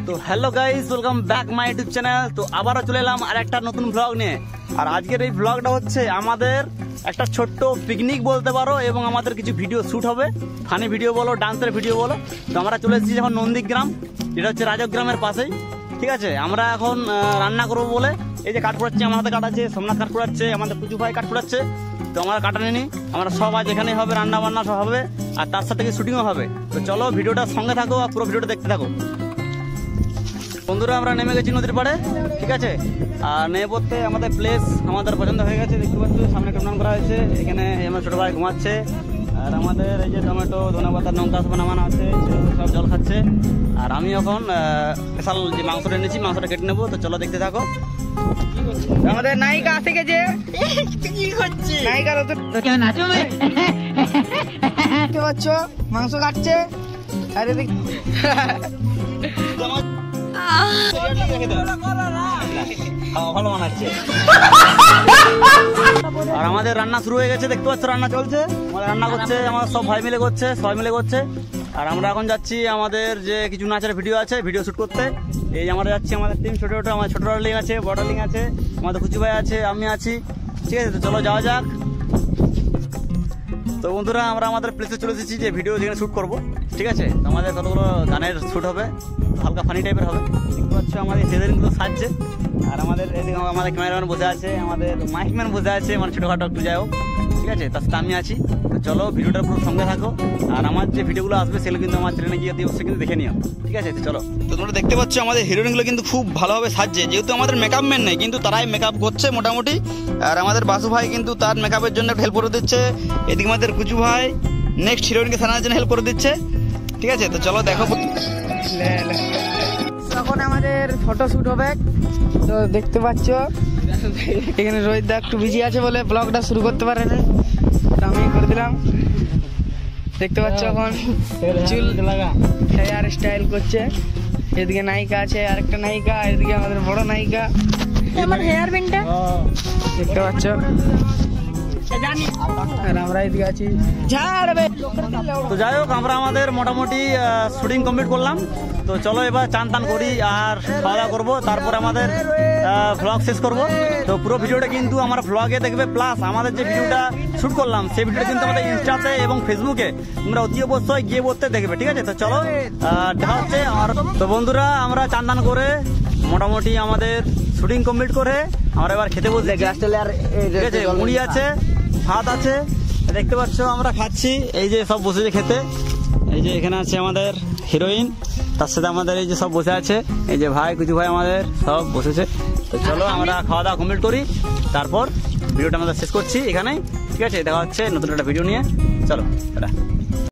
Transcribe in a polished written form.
তো hello guys, welcome back my YouTube channel. তো আবারও চলে এলাম আর একটা নতুন ব্লগ নিয়ে। আর আজকের এই ব্লগটা হচ্ছে আমাদের একটা ছোট্ট পিকনিক বলতে পারো, এবং আমাদের কিছু ভিডিও শ্যুট হবে, ফানি ভিডিও বলো, ডান্সের ভিডিও বলো। তো আমরা চলে এসেছি যখন নন্দীগ্রাম, যেটা হচ্ছে রাজগ্রামের পাশেই। ঠিক আছে, আমরা এখন রান্না করবো বলে এই যে কাঠ পোড়াচ্ছে, আমার হাতে কাঠ আছে, সোমনাথ কাঠ পোড়াচ্ছে, আমাদের পুজু ভাই কাঠ পোড়াচ্ছে। তো আমরা কাটা নিই, আমরা সব আজ এখানেই হবে, রান্না বান্না সব হবে, আর তার সাথে শুটিংও হবে। তো চলো ভিডিওটার সঙ্গে থাকো আর পুরো ভিডিওটা দেখতে থাকো। বন্ধুরা আমরা নেমে গেছি নদীর পাড়ে, ঠিক আছে। আর নেমে পড়তে আমাদের প্লেস আমাদের পছন্দ হয়ে গেছে, দেখতে পাচ্ছি সামনে একটা উন্নয়ন করা হয়েছে। এখানে আমার ছোটো ভাই ঘুমাচ্ছে, আর আমাদের এই যে টমেটো ধনেপাতার লঙ্কা সব নামানো আছে, সব জল খাচ্ছে। আর আমি এখন স্পেশাল যে মাংসটা এনেছি, মাংসটা কেটে নেবো। তো চলো দেখতে থাকো। আমাদের নায়িকা আসে গেছে, কি করছে নায়িকা? দেখতে পাচ্ছ মাংস কাটছে, আরে ভালো বানাচ্ছে। আর আমাদের রান্না শুরু হয়ে গেছে, দেখতে পাচ্ছ রান্না চলছে, আমাদের রান্না করছে, আমার সব ভাই মিলে করছে, সবাই মিলে করছে। আর আমরা এখন যাচ্ছি আমাদের যে কিছু নাচের ভিডিও আছে, ভিডিও শ্যুট করতে। এই আমরা যাচ্ছি, আমাদের টিম ছোটো ছোটো, আমার ছোটো ডার্লিং আছে, বড় ডার্লিং আছে, আমাদের কুচু ভাই আছে, আমি আছি। ঠিক আছে, তো চলো যাওয়া যাক। তো বন্ধুরা আমরা আমাদের প্লেসে চলে এসেছি, যে ভিডিও যেখানে শ্যুট করবো। ঠিক আছে, তো আমাদের কতগুলো গানের শ্যুট হবে, হালকা ফানি টাইপের হবে। দেখতে পাচ্ছ আমাদের সেদিনগুলো সাজছে। আর আমাদের এদিকে আমাদের ক্যামেরাম্যান বসে আছে, আমাদের মাইকম্যান বসে আছে, মানে ছোটোখাটো একটু যাই হোক। ঠিক আছে, তার সাথে আমি আছি। তো চলো ভিডিওটার পুরো সঙ্গে থাকো। আর আমার যে ভিডিওগুলো আসবে সেগুলো কিন্তু আমার চ্যানেলে গিয়ে অবশ্যই কিন্তু দেখে নিও। ঠিক আছে, তো চলো। তো তোমরা দেখতে পাচ্ছ আমাদের হিরোইনগুলো কিন্তু খুব ভালোভাবে সাজছে, যেহেতু আমাদের মেকআপ ম্যান নেই, কিন্তু তারাই মেকআপ করছে মোটামুটি। আর আমাদের বাসু ভাই কিন্তু তার মেকআপের জন্য হেল্প করে দিচ্ছে। এদিকে আমাদের কুচু ভাই নেক্সট হিরোইনকে সাজানোর জন্য হেল্প করে দিচ্ছে। ঠিক আছে, তো চলো দেখো। তখন আমাদের ফটোশুট হবে। তো দেখতে পাচ্ছ এখানে রোহিত দা একটু বিজি আছে বলে ব্লগটা শুরু করতে পারে না, তো আমি করে দিলাম। দেখতে পাচ্ছ এখন চুল হেয়ার স্টাইল করছে। এদিকে নায়িকা আছে, আরেকটা নায়িকা, এদিকে আমাদের বড় নায়িকা, আমার হেয়ার ব্যান্ডটা দেখতে পাচ্ছ। আর আমরা এদিকে আছি। তো যাই হোক, আমরা আমাদের মোটামুটি শুটিং কমপ্লিট করলাম। তো চলো এবার চান টান করি আর খাওয়া দাওয়া করবো, তারপরে আমাদের ভ্লগ শেষ করবো। তো পুরো ভিডিওটা কিন্তু আমার ভ্লগে দেখবে, প্লাস আমাদের যে ভিডিওটা শ্যুট করলাম সেই ভিডিওটা কিন্তু আমাদের ইনস্টাতে এবং ফেসবুকে তোমরা অতি অবশ্যই গিয়ে বলতে দেখবে। ঠিক আছে, তো চলো দেখা হচ্ছে। আর তো বন্ধুরা আমরা চান টান করে মোটামুটি আমাদের শুটিং কমপ্লিট করে আমরা এবার খেতে বসে। ঠিক আছে, মুড়ি আছে, ভাত আছে, দেখতে পাচ্ছ আমরা খাচ্ছি। এই যে সব বসেছে খেতে, এই যে এখানে আছে আমাদের হিরোইন, তার সাথে আমাদের এই যে সব বসে আছে, এই যে ভাই কুচু ভাই আমাদের সব বসেছে। তো চলো আমরা খাওয়া দাওয়া কমপ্লিট করি, তারপর ভিডিওটা আমাদের শেষ করছি এখানেই। ঠিক আছে, দেখা হচ্ছে নতুন একটা ভিডিও নিয়ে। চলো।